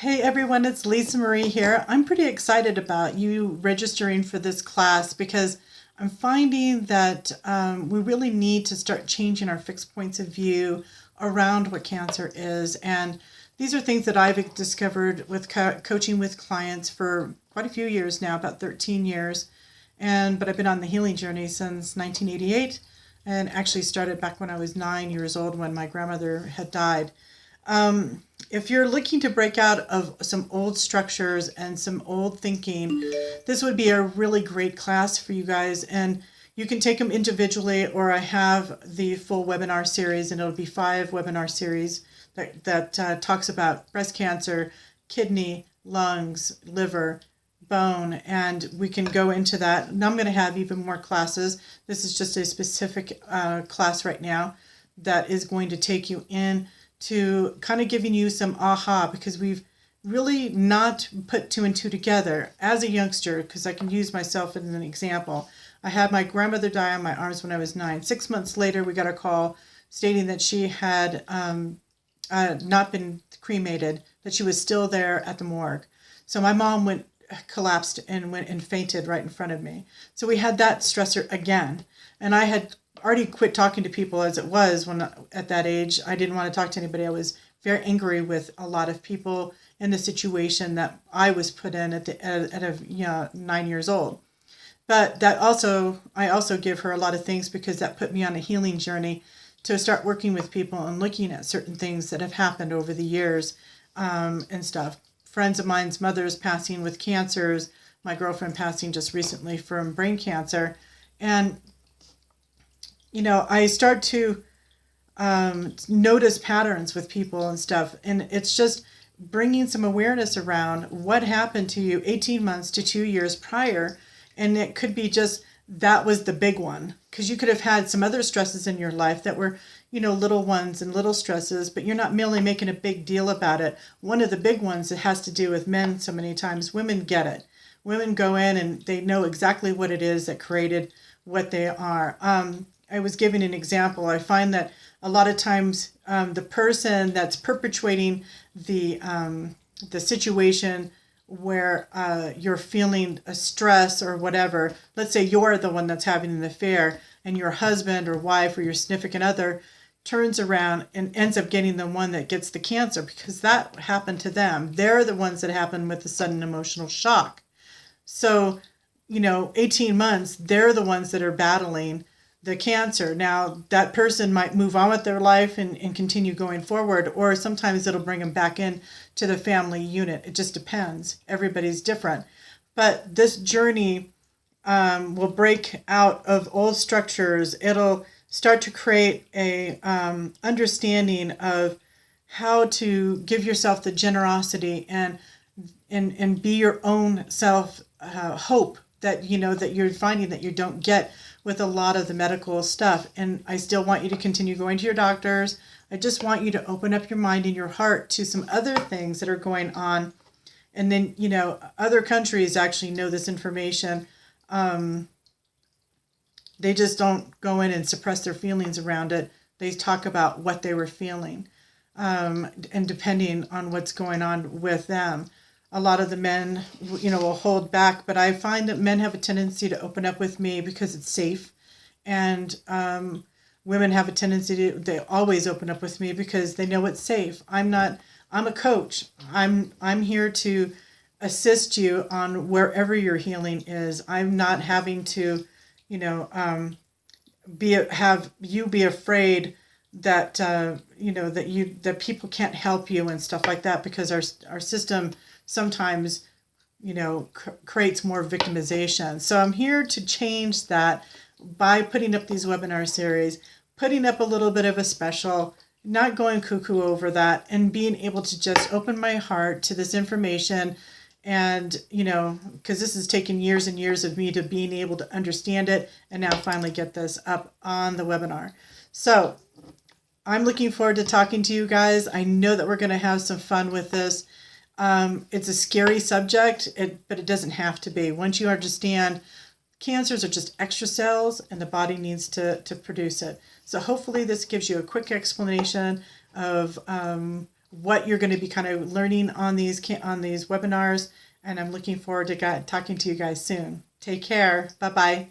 Hey everyone, it's Lisa Marie here. I'm pretty excited about you registering for this class because I'm finding that we really need to start changing our fixed points of view around what cancer is. And these are things that I've discovered with coaching with clients for quite a few years now, about 13 years. But I've been on the healing journey since 1988 and actually started back when I was 9 years old when my grandmother had died. If you're looking to break out of some old structures and some old thinking, this would be a really great class for you guys. And you can take them individually, or I have the full webinar series, and it'll be 5 webinar series that talks about breast cancer, kidney, lungs, liver, bone, and we can go into that. And I'm going to have even more classes. This is just a specific class right now that is going to take you in to kind of giving you some aha, because we've really not put two and two together as a youngster, because I can use myself as an example. I had my grandmother die on my arms when I was 9. 6 months later, we got a call stating that she had not been cremated, that she was still there at the morgue. So my mom collapsed and went and fainted right in front of me. So we had that stressor again. And I had already quit talking to people as it was when at that age. I didn't want to talk to anybody. I was very angry with a lot of people in the situation that I was put in at 9 years old. But I also give her a lot of things because that put me on a healing journey to start working with people and looking at certain things that have happened over the years and stuff. Friends of mine's mothers passing with cancers, my girlfriend passing just recently from brain cancer. And I start to notice patterns with people and stuff. And it's just bringing some awareness around what happened to you 18 months to 2 years prior. And it could be just that was the big one, because you could have had some other stresses in your life that were, little ones and little stresses, but you're not merely making a big deal about it. One of the big ones that has to do with men so many times, women get it. Women go in and they know exactly what it is that created what they are. I was giving an example. I find that a lot of times the person that's perpetuating the situation where you're feeling a stress or whatever, let's say you're the one that's having an affair and your husband or wife or your significant other turns around and ends up getting the one that gets the cancer because that happened to them. They're the ones that happen with the sudden emotional shock. So, 18 months, they're the ones that are battling the cancer. Now, that person might move on with their life and continue going forward, or sometimes it'll bring them back in to the family unit. It just depends. Everybody's different. But this journey will break out of old structures. It'll start to create a understanding of how to give yourself the generosity and be your own self hope that that you're finding that you don't get with a lot of the medical stuff. And I still want you to continue going to your doctors. I just want you to open up your mind and your heart to some other things that are going on. And then, other countries actually know this information. They just don't go in and suppress their feelings around it. They talk about what they were feeling. And depending on what's going on with them. A lot of the men, will hold back, but I find that men have a tendency to open up with me because it's safe. And women have a tendency they always open up with me because they know it's safe. I'm a coach. I'm here to assist you on wherever your healing is. I'm not having to, have you be afraid that that people can't help you and stuff like that, because our system sometimes creates more victimization. So I'm here to change that by putting up these webinar series, putting up a little bit of a special, not going cuckoo over that, and being able to just open my heart to this information. And because this has taken years and years of me to being able to understand it and now finally get this up on the webinar. So I'm looking forward to talking to you guys. I know that we're going to have some fun with this. It's a scary subject, but it doesn't have to be. Once you understand, cancers are just extra cells and the body needs to produce it. So hopefully this gives you a quick explanation of what you're going to be kind of learning on these webinars. And I'm looking forward to talking to you guys soon. Take care. Bye-bye.